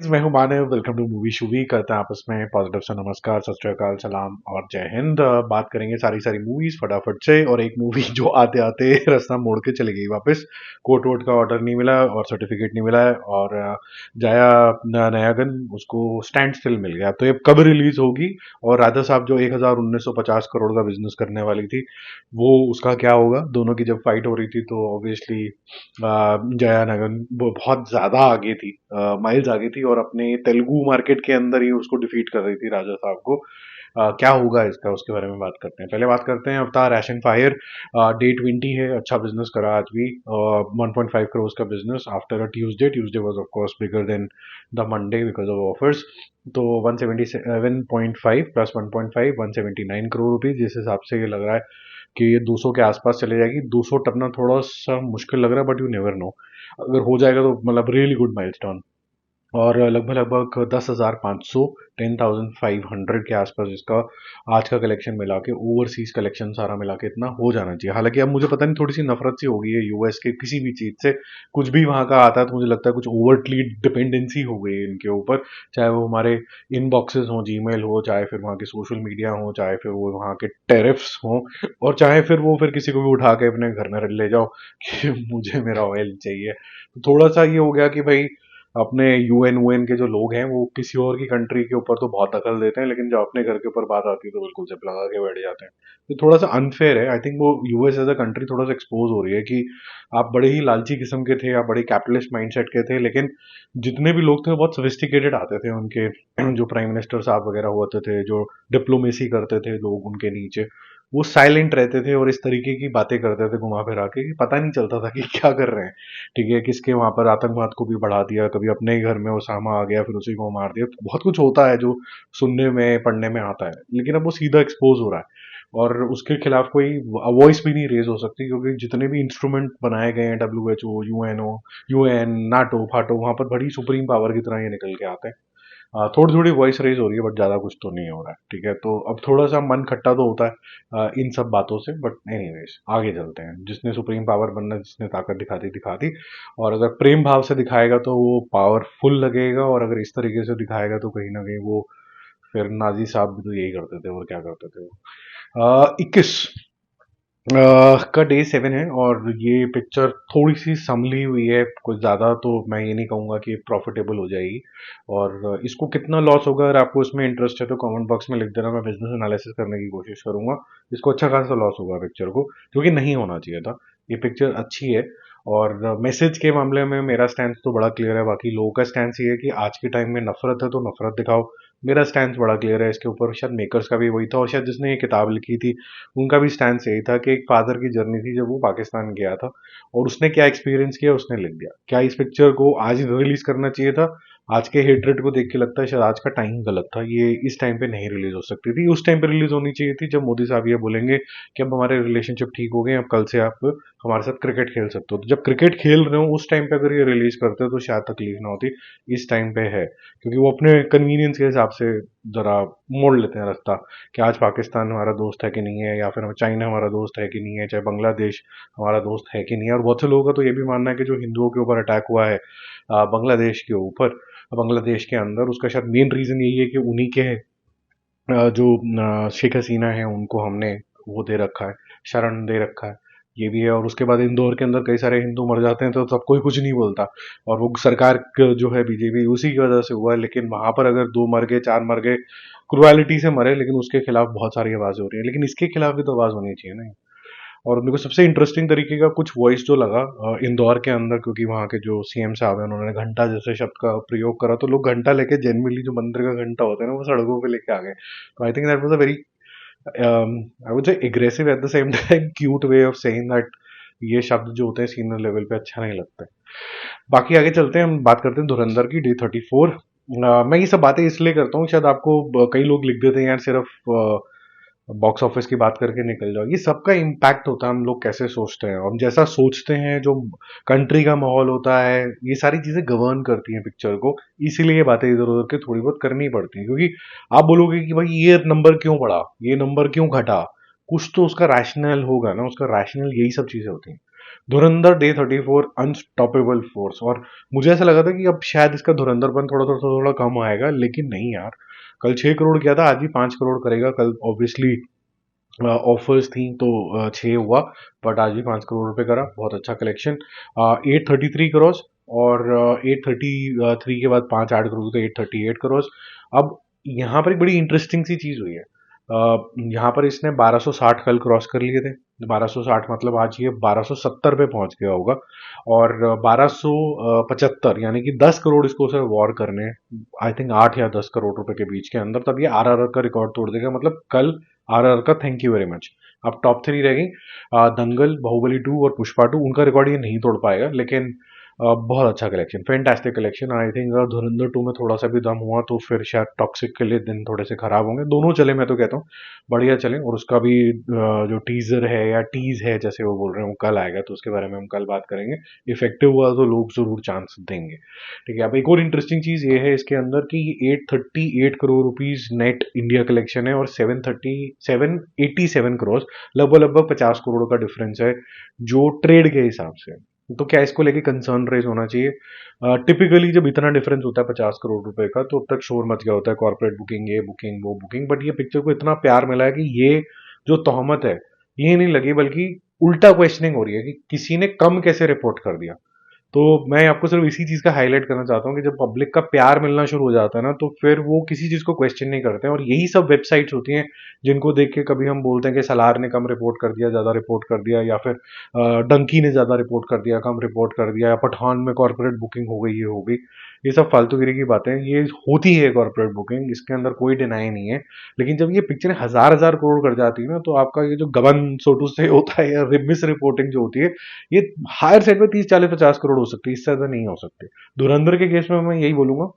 मैं हूं Manav. Welcome to movie shoovy. करते हैं आपस में पॉजिटिव सा नमस्कार, सत श्री अकाल, सलाम और जय हिंद। बात करेंगे सारी सारी मूवीज फटाफट से। और एक मूवी जो आते आते रास्ता मोड़ के चली गई वापस। कोर्ट वोट का ऑर्डर नहीं मिला और सर्टिफिकेट नहीं मिला है और जाया नयागन उसको स्टैंड स्टिल मिल गया। तो ये कब रिलीज होगी? और राधा साहब जो 1950 करोड़ का बिजनेस करने वाली थी, वो उसका क्या होगा? दोनों की जब फाइट हो रही थी तो ऑब्वियसली जया नगन वो बहुत ज्यादा आगे थी, माइल्स आगे थी और अपने तेलुगु मार्केट के अंदर ही उसको डिफीट कर रही थी राजा साहब को। क्या होगा इसका, उसके बारे में बात करते हैं। पहले बात करते हैं अवतार एशन फायर। डे 20 है, अच्छा बिजनेस करा आज भी। 1.5 करोड़ का business after a Tuesday. Tuesday was of course bigger than the Monday because of offers. तो 177.5 प्लस 1.5 179 करोड़ रुपीज, जिस हिसाब से ये लग रहा है कि ये 200 के आसपास चले जाएगी। 200 टपना थोड़ा सा मुश्किल लग रहा है, बट यू नेवर नो। अगर हो जाएगा तो मतलब रियली गुड माइलस्टोन। और लगभग लगभग 10,500 10,500 के आसपास इसका आज का कलेक्शन मिला के, ओवरसीज कलेक्शन सारा मिला के इतना हो जाना चाहिए। हालांकि अब मुझे पता नहीं, थोड़ी सी नफरत सी हो गई है यूएस के किसी भी चीज से। कुछ भी वहां का आता है तो मुझे लगता है कुछ ओवरटली डिपेंडेंसी हो गई है इनके ऊपर। चाहे वो हमारे इनबॉक्सेस हो, जीमेल हो, चाहे फिर वहाँ के सोशल मीडिया हो, चाहे फिर वो वहाँ के टेरिफ्स हो, और चाहे फिर वो फिर किसी को भी उठा के अपने घर में ले जाओ कि मुझे मेरा ऑयल चाहिए। तो थोड़ा सा ये हो गया कि भाई अपने यूएन के जो लोग हैं वो किसी और की कंट्री के ऊपर तो बहुत दखल देते हैं, लेकिन जब अपने घर के ऊपर बात आती है तो बिल्कुल जिप लगा के बैठ जाते हैं। तो थोड़ा सा अनफेयर है। आई थिंक वो यूएस एज अ कंट्री थोड़ा सा एक्सपोज हो रही है कि आप बड़े ही लालची किस्म के थे, आप बड़े कैपिटलिस्ट माइंडसेट के थे, लेकिन जितने भी लोग थे वो बहुत सोफिस्टिकेटेड आते थे उनके। जो प्राइम मिनिस्टर साहब वगैरह होते थे, जो डिप्लोमेसी करते थे लोग उनके नीचे, वो साइलेंट रहते थे और इस तरीके की बातें करते थे घुमा फिरा के कि पता नहीं चलता था कि क्या कर रहे हैं। ठीक है, किसके वहां पर आतंकवाद को भी बढ़ा दिया, कभी अपने ही घर में ओसामा आ गया फिर उसी को मार दिया। तो बहुत कुछ होता है जो सुनने में पढ़ने में आता है, लेकिन अब वो सीधा एक्सपोज हो रहा है और उसके खिलाफ कोई वॉइस भी नहीं रेज हो सकती, क्योंकि जितने भी इंस्ट्रूमेंट बनाए गए हैं, W H O UN NATO फाटो, वहां पर बड़ी सुप्रीम पावर की तरह ये निकल के आते हैं। थोड़ी थोड़ी वॉइस रेज हो रही है, बट ज्यादा कुछ तो नहीं हो रहा है। ठीक है, तो अब थोड़ा सा मन खट्टा तो होता है इन सब बातों से, बट एनीवेज आगे चलते हैं। जिसने सुप्रीम पावर बनना, जिसने ताकत दिखाती दिखाती, और अगर प्रेम भाव से दिखाएगा तो वो पावरफुल लगेगा, और अगर इस तरीके से दिखाएगा तो कहीं ना कहीं वो फिर नाजी साहब भी तो यही करते थे और क्या करते थे वो। 21 का डे 7 है और ये पिक्चर थोड़ी सी संभली हुई है, कुछ ज़्यादा तो मैं ये नहीं कहूँगा कि प्रॉफिटेबल हो जाएगी। और इसको कितना लॉस होगा, अगर आपको इसमें इंटरेस्ट है तो कमेंट बॉक्स में लिख देना, मैं बिजनेस एनालिसिस करने की कोशिश करूंगा। इसको अच्छा खासा लॉस होगा पिक्चर को, क्योंकि नहीं होना चाहिए था। ये पिक्चर अच्छी है और मैसेज के मामले में मेरा स्टैंड तो बड़ा क्लियर है। बाकी लोगों का स्टैंड ये है कि आज के टाइम में नफरत है तो नफरत दिखाओ। मेरा स्टैंड बड़ा क्लियर है इसके ऊपर। शायद मेकर्स का भी वही था, और शायद जिसने ये किताब लिखी थी उनका भी स्टैंड यही था कि एक फादर की जर्नी थी जब वो पाकिस्तान गया था और उसने क्या एक्सपीरियंस किया उसने लिख दिया। क्या इस पिक्चर को आज रिलीज करना चाहिए था? आज के हेटरेट को देख के लगता है शायद आज का टाइम गलत था, ये इस टाइम पे नहीं रिलीज हो सकती थी। उस टाइम पे रिलीज होनी चाहिए थी जब मोदी साहब ये बोलेंगे कि अब हमारे रिलेशनशिप ठीक हो गए, अब कल से आप हमारे साथ क्रिकेट खेल सकते हो। तो जब क्रिकेट खेल रहे हो उस टाइम पे अगर ये रिलीज करते तो शायद तकलीफ ना होती। इस टाइम पे है क्योंकि वो अपने कन्वीनियंस के हिसाब से जरा मोड़ लेते हैं रास्ता, कि आज पाकिस्तान हमारा दोस्त है कि नहीं है, या फिर चाइना हमारा दोस्त है कि नहीं है, चाहे बांग्लादेश हमारा दोस्त है कि नहीं है। और बहुत से लोगों का तो ये भी मानना है कि जो हिंदुओं के ऊपर अटैक हुआ है बांग्लादेश के ऊपर, बांग्लादेश के अंदर, उसका शायद मेन रीजन यही है कि उन्हीं के जो शेख हसीना है उनको हमने वो दे रखा है, शरण दे रखा है। ये भी है। और उसके बाद इंदौर के अंदर कई सारे हिंदू मर जाते हैं तो सब कोई कुछ नहीं बोलता, और वो सरकार जो है बीजेपी उसी की वजह से हुआ है। लेकिन वहां पर अगर दो मर गए, चार मर गए, क्रुएलिटी से मरे, लेकिन उसके खिलाफ बहुत सारी आवाजें हो रही है। लेकिन इसके खिलाफ भी तो आवाज होनी चाहिए ना। और मेरे को सबसे इंटरेस्टिंग तरीके का कुछ वॉइस जो लगा इंदौर के अंदर, क्योंकि वहाँ के जो सीएम साहब हैं उन्होंने घंटा जैसे शब्द का प्रयोग करा, तो लोग घंटा लेके जेनवनली जो मंदिर का घंटा होता है ना वो सड़कों पे लेके आ गए। तो I think that was a very I would say aggressive at the same time cute way of saying that. ये शब्द जो होते हैं सीनियर लेवल पे अच्छा नहीं लगता है। बाकी आगे चलते हैं, हम बात करते हैं धुरंधर की, डे 34। मैं ये सब बातें इसलिए करता हूँ, शायद आपको कई लोग लिख देते हैं यार सिर्फ बॉक्स ऑफिस की बात करके निकल जाओ। ये सबका इम्पैक्ट होता है हम लोग कैसे सोचते हैं, हम जैसा सोचते हैं, जो कंट्री का माहौल होता है, ये सारी चीजें गवर्न करती हैं पिक्चर को। इसीलिए ये बातें इधर उधर के थोड़ी बहुत करनी पड़ती हैं, क्योंकि आप बोलोगे कि भाई ये नंबर क्यों बढ़ा, ये नंबर क्यों घटा, कुछ तो उसका रैशनल होगा ना, उसका रैशनल यही सब चीजें होती हैं। धुरंधर डे 34 अनस्टॉपेबल फोर्स। और मुझे ऐसा लगा था कि अब शायद इसका धुरंधरपन थोड़ा थोड़ा थोड़ा कम आएगा, लेकिन नहीं यार, कल 6 करोड़ किया था, आज भी 5 करोड़ करेगा। कल ऑब्वियसली ऑफर्स थी तो 6 हुआ, बट आज भी 5 करोड़ रुपए करा, बहुत अच्छा कलेक्शन। 833 करोड़, और 833 के बाद 5 ऐड करोगे तो 838 करोड़। अब यहाँ पर एक बड़ी इंटरेस्टिंग सी चीज हुई है। यहाँ पर इसने 1260 कल क्रॉस कर लिए थे, 1260 मतलब आज ये 1270 पे पहुंच गया होगा, और 1275 यानी कि 10 करोड़ इसको सर वॉर करने, आई थिंक 8 या 10 करोड़ रुपए के बीच के अंदर, तब ये आरआरआर का रिकॉर्ड तोड़ देगा। मतलब कल आरआरआर का थैंक यू वेरी मच। अब टॉप 3 रह गई, दंगल, बाहुबली 2 और पुष्पा 2। उनका रिकॉर्ड ये नहीं तोड़ पाएगा, लेकिन बहुत अच्छा collection, fantastic collection. I think अगर धुरंधर 2 में थोड़ा सा भी दम हुआ तो फिर शायद टॉक्सिक के लिए दिन थोड़े से खराब होंगे। दोनों चले, मैं तो कहता हूँ बढ़िया चले, और उसका भी जो टीजर है या टीज है जैसे वो बोल रहे हैं, वो कल आएगा, तो उसके बारे में हम कल बात करेंगे। इफेक्टिव हुआ तो लोग जरूर चांस देंगे। ठीक है, अब एक और इंटरेस्टिंग चीज ये है इसके अंदर कि 838 crore rupees net India collection है, और 787 करोड़, लगभग लगभग 50 करोड़ का डिफरेंस है जो ट्रेड के हिसाब से। तो क्या इसको लेके कंसर्न रेज होना चाहिए? टिपिकली जब इतना डिफरेंस होता है 50 करोड़ रुपए का, तो अब तक शोर मच गया होता है, कॉर्पोरेट बुकिंग, ये बुकिंग, वो बुकिंग। बट ये पिक्चर को इतना प्यार मिला है कि ये जो तोहमत है ये नहीं लगी, बल्कि उल्टा क्वेश्चनिंग हो रही है कि किसी ने कम कैसे रिपोर्ट कर दिया। तो मैं आपको सिर्फ इसी चीज का हाईलाइट करना चाहता हूँ कि जब पब्लिक का प्यार मिलना शुरू हो जाता है ना, तो फिर वो किसी चीज को क्वेश्चन नहीं करते हैं। और यही सब वेबसाइट्स होती हैं जिनको देख के कभी हम बोलते हैं कि सलार ने कम रिपोर्ट कर दिया, ज्यादा रिपोर्ट कर दिया, या फिर डंकी ने ज्यादा रिपोर्ट कर दिया, कम रिपोर्ट कर दिया, या पठान में कॉर्पोरेट बुकिंग हो गई, ये हो गई। ये सब फालतूगिरी की बातें, ये होती है कॉर्पोरेट बुकिंग, इसके अंदर कोई डिनाई नहीं है। लेकिन जब ये पिक्चर हजार हजार करोड़ कर जाती है ना, तो आपका ये जो गबन सोटू से होता है या मिस रिपोर्टिंग जो होती है, ये हायर साइड में 30 40 50 करोड़ हो सकती है, इससे ज्यादा नहीं हो सकती। धुरंधर के केस में मैं यही बोलूंगा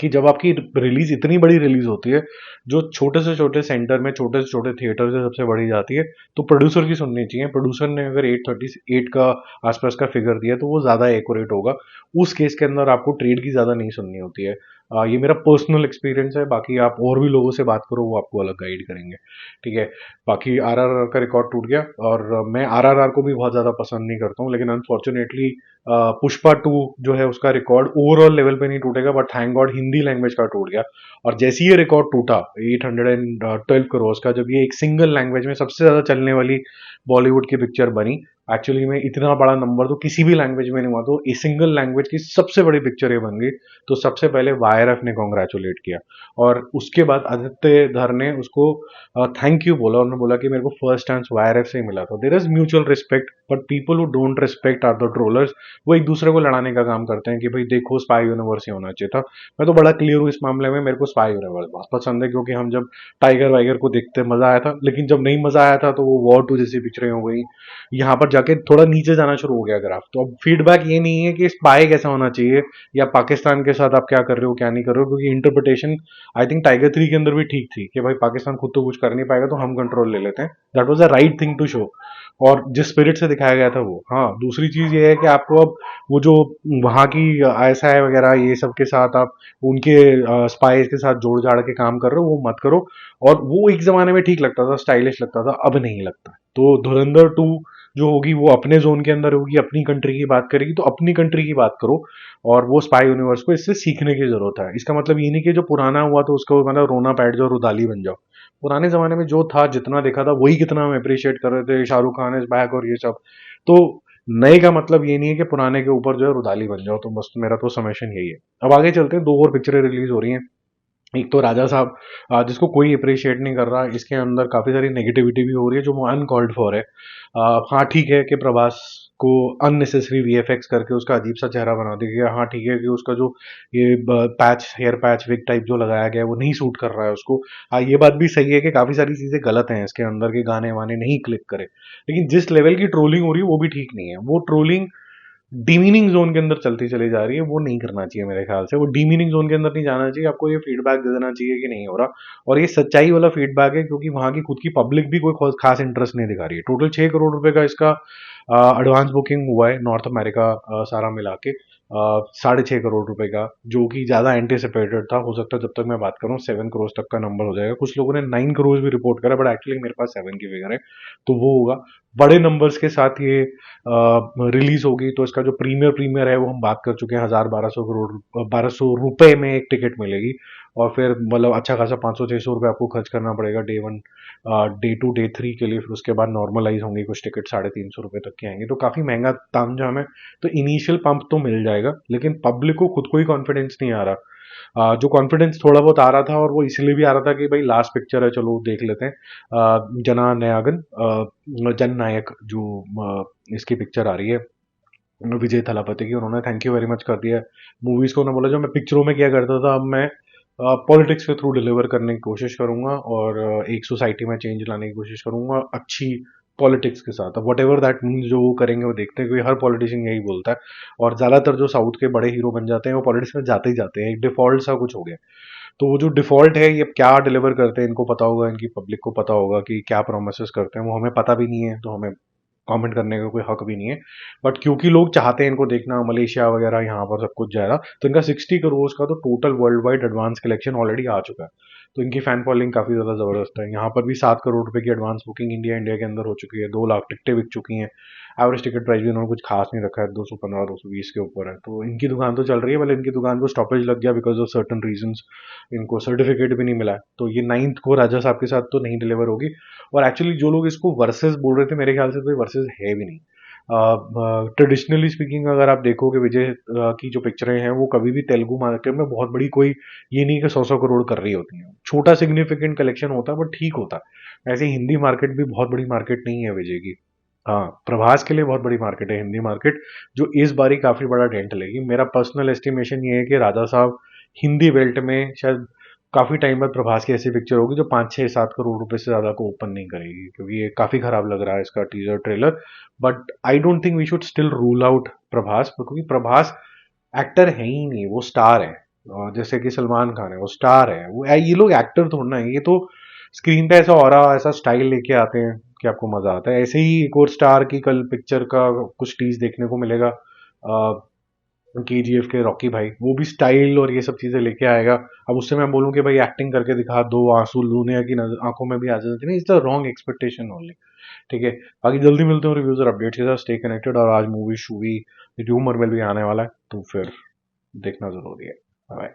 कि जब आपकी रिलीज इतनी बड़ी रिलीज होती है, जो छोटे से छोटे सेंटर में, छोटे से छोटे थिएटर से सबसे बड़ी जाती है, तो प्रोड्यूसर की सुननी चाहिए। प्रोड्यूसर ने अगर 838 का आसपास का फिगर दिया तो वो ज्यादा एक्यूरेट होगा। उस केस के अंदर आपको ट्रेड की ज्यादा नहीं सुननी होती है। ये मेरा पर्सनल एक्सपीरियंस है, बाकी आप और भी लोगों से बात करो, वो आपको अलग गाइड करेंगे। ठीक है, बाकी आरआरआर का रिकॉर्ड टूट गया, और मैं आरआरआर को भी बहुत ज्यादा पसंद नहीं करता हूँ, लेकिन अनफॉर्चुनेटली पुष्पा 2 जो है उसका रिकॉर्ड ओवरऑल लेवल पे नहीं टूटेगा, but thank God Hindi language का टूट गया। और जैसे ही ये रिकॉर्ड टूटा 812 करोड़ का, जब ये एक सिंगल लैंग्वेज में सबसे ज्यादा चलने वाली बॉलीवुड की पिक्चर बनी, एक्चुअली में इतना बड़ा नंबर तो किसी भी लैंग्वेज में नहीं हुआ, तो ए सिंगल लैंग्वेज की सबसे बड़ी पिक्चर ये बन गई। तो सबसे पहले वाईआरएफ ने कॉन्ग्रेचुलेट किया, और उसके बाद आदित्य धर ने उसको थैंक यू बोला, उन्होंने बोला कि मेरे को फर्स्ट चांस वाईआरएफ से ही मिला था। There is mutual respect, but people who don't respect are the trollers. वो एक दूसरे को लड़ाने का काम करते हैं कि भाई देखो स्पाई यूनिवर्स ही होना चाहिए था। मैं तो बड़ा क्लियर हूँ इस मामले में, मेरे को स्पाई यूनिवर्स बहुत पसंद है, क्योंकि हम जब टाइगर वाइगर को देखते मजा आया था, लेकिन जब नहीं मजा आया था तो वो वॉर 2 जैसी पिक्चरें हो गई। यहाँ पर जाके थोड़ा नीचे जाना शुरू हो गया ग्राफ। तो अब फीडबैक ये नहीं है कि स्पाई कैसा होना चाहिए या पाकिस्तान के साथ आप क्या कर रहे हो क्या नहीं कर रहे हो, क्योंकि इंटरप्रिटेशन आई थिंक टाइगर 3 के अंदर भी ठीक थी कि भाई पाकिस्तान खुद तो कुछ कर नहीं पाएगा तो हम कंट्रोल ले लेते हैं। That was the right thing to show, और जिस स्पिरिट से दिखाया गया था वो। हाँ, दूसरी चीज ये है कि आपको अब वो जो वहां की आईएसआई वगैरह ये सब के साथ आप उनके स्पाइस के साथ जोड़ जाड़ के काम कर रहे हो, वो मत करो। और वो एक जमाने में ठीक लगता था, स्टाइलिश लगता था, अब नहीं लगता। तो धुरंधर 2 जो होगी वो अपने जोन के अंदर होगी, अपनी कंट्री की बात करेगी, तो अपनी कंट्री की बात करो। और वो स्पाई यूनिवर्स को इससे सीखने की जरूरत है। इसका मतलब ये नहीं कि जो पुराना हुआ तो उसको मतलब रोना बैठ जाओ, रुदाली बन जाओ। पुराने जमाने में जो था, जितना देखा था, वही कितना हम अप्रिशिएट कर रहे थे, शाहरुख खान इज बैक और ये सब। तो नए का मतलब ये नहीं है कि पुराने के ऊपर जो है रुदाली बन जाओ। तो बस मेरा तो समेशन यही है। अब आगे चलते हैं, 2 और पिक्चरें रिलीज हो रही हैं। एक तो राजा साहब, जिसको कोई अप्रिशिएट नहीं कर रहा, इसके अंदर काफी सारी नेगेटिविटी भी हो रही है जो अनकॉल्ड फॉर है। हाँ ठीक है कि प्रभास को अननेसेसरी वीएफएक्स करके उसका अजीब सा चेहरा बना दिया गया। हाँ ठीक है कि उसका जो ये patch, hair patch wig type जो लगाया गया है वो नहीं सूट कर रहा है उसको। हाँ, ये बात भी सही है कि काफी सारी चीजें गलत हैं इसके अंदर के, गाने वाने नहीं क्लिक करे। लेकिन जिस लेवल की ट्रोलिंग हो रही है वो भी ठीक नहीं है। वो ट्रोलिंग डीमीनिंग जोन के अंदर चलती चली जा रही है, वो नहीं करना चाहिए मेरे ख्याल से। वो डीमीनिंग जोन के अंदर नहीं जाना चाहिए। आपको ये फीडबैक दे देना चाहिए कि नहीं हो रहा, और ये सच्चाई वाला फीडबैक है, क्योंकि वहां की खुद की पब्लिक भी कोई खास इंटरेस्ट नहीं दिखा रही है। टोटल 6 करोड़ रुपए का इसका एडवांस बुकिंग हुआ है नॉर्थ अमेरिका सारा मिला के। ₹6.5 करोड़ का, जो कि ज़्यादा एंटिसिपेटेड था। हो सकता है जब तक मैं बात करूँ 7 करोड़ तक का नंबर हो जाएगा। कुछ लोगों ने 9 करोड़ भी रिपोर्ट करा, बट एक्चुअली मेरे पास 7 की फिगर है, तो वो होगा। बड़े नंबर्स के साथ ये रिलीज होगी, तो इसका जो प्रीमियर प्रीमियर है वो हम बात कर चुके हैं, 1,000-1,200 करोड़, 1,200 रुपए में एक टिकट मिलेगी। और फिर मतलब अच्छा खासा 500-600 रुपये आपको खर्च करना पड़ेगा day one, day two, day three के लिए। फिर उसके बाद नॉर्मलाइज होंगी कुछ टिकट, 350 रुपये तक के आएंगे, तो काफी महंगा तामझाम है। तो इनिशियल पंप तो मिल जाएगा, लेकिन पब्लिक को खुद को ही कॉन्फिडेंस नहीं आ रहा। जो कॉन्फिडेंस थोड़ा बहुत आ रहा था, और वो इसलिए भी आ रहा था कि भाई लास्ट पिक्चर है, चलो देख लेते हैं। जना नयागन, जननायक, जो इसकी पिक्चर आ रही है विजय थलापति की, उन्होंने थैंक यू वेरी मच कर दिया मूवीज को। उन्होंने बोला जो मैं पिक्चरों में किया करता था, अब मैं पॉलिटिक्स के थ्रू डिलीवर करने की कोशिश करूंगा, और एक सोसाइटी में चेंज लाने की कोशिश करूंगा अच्छी पॉलिटिक्स के साथ। अब वट एवर दैट मीन्स, जो वो करेंगे वो देखते हैं, क्योंकि हर पॉलिटिशियन यही बोलता है। और ज्यादातर जो साउथ के बड़े हीरो बन जाते हैं वो पॉलिटिक्स में जाते ही जाते हैं, एक डिफॉल्ट सा कुछ हो गया। तो वो जो डिफॉल्ट है, ये क्या डिलीवर करते हैं इनको पता होगा, इनकी पब्लिक को पता होगा कि क्या प्रोमिस करते हैं। वो हमें पता भी नहीं है, तो हमें कमेंट करने का कोई हक भी नहीं है। बट क्योंकि लोग चाहते हैं इनको देखना, मलेशिया वगैरह यहाँ पर सब कुछ जाएगा, तो इनका 60 करोड़ का तो total world wide advance collection already आ चुका है। तो इनकी फैन फॉलोइंग काफी ज्यादा जबरदस्त है। यहाँ पर भी 7 करोड़ रुपए की एडवांस बुकिंग इंडिया इंडिया के अंदर हो चुकी है, 2 लाख टिकटें बिक चुकी हैं। एवरेज टिकट प्राइस भी उन्होंने कुछ खास नहीं रखा है, 215-220 के ऊपर है। तो इनकी दुकान तो चल रही है, भले इनकी दुकान को स्टॉपेज लग गया बिकॉज ऑफ सर्टन रीजंस, इनको सर्टिफिकेट भी नहीं मिला है। तो ये 9th को राजा साहब के साथ तो नहीं डिलीवर होगी। और एक्चुअली जो लोग इसको वर्सेस बोल रहे थे, मेरे ख्याल से तो वर्सेस है भी नहीं। ट्रेडिशनली स्पीकिंग अगर आप देखोगे विजय की जो पिक्चरें हैं, वो कभी भी तेलुगु मार्केट में बहुत बड़ी कोई ये नहीं कि 100-100 करोड़ कर रही होती हैं। छोटा सिग्निफिकेंट कलेक्शन होता है, बट ठीक होता है। ऐसे हिंदी मार्केट भी बहुत बड़ी मार्केट नहीं है विजय की। हाँ, प्रभास के लिए बहुत बड़ी मार्केट है हिंदी मार्केट, जो इस बारी काफी बड़ा डेंट लेगी। मेरा पर्सनल एस्टिमेशन ये है कि राजा साहब हिंदी बेल्ट में शायद काफी टाइम बाद प्रभास की ऐसी पिक्चर होगी जो 5-6-7 करोड़ रुपए से ज्यादा को ओपन नहीं करेगी, क्योंकि ये काफी खराब लग रहा है इसका teaser trailer. But I don't think we should still rule out Prabhas, क्योंकि प्रभास एक्टर है ही नहीं, वो स्टार है। जैसे कि सलमान खान है, वो स्टार है। वो ये लोग एक्टर थोड़ा है, ये तो स्क्रीन पे ऐसा ऑरा, ऐसा स्टाइल लेके आते हैं कि आपको मजा आता है। ऐसे ही एक और स्टार की कल पिक्चर का कुछ टीज देखने को मिलेगा, KGF के रॉकी भाई, वो भी स्टाइल और ये सब चीजें लेके आएगा। अब उससे मैं बोलूं कि भाई एक्टिंग करके दिखा दो, आंसू दुनिया की आंखों में भी आ जाते हैं, it's the wrong expectation only. ठीक है, बाकी जल्दी मिलते हैं रिव्यूज और अपडेट्स के साथ। स्टे कनेक्टेड, और आज मूवी शूवी र्यूमर में भी आने वाला है, तो फिर देखना जरूरी है। बाय।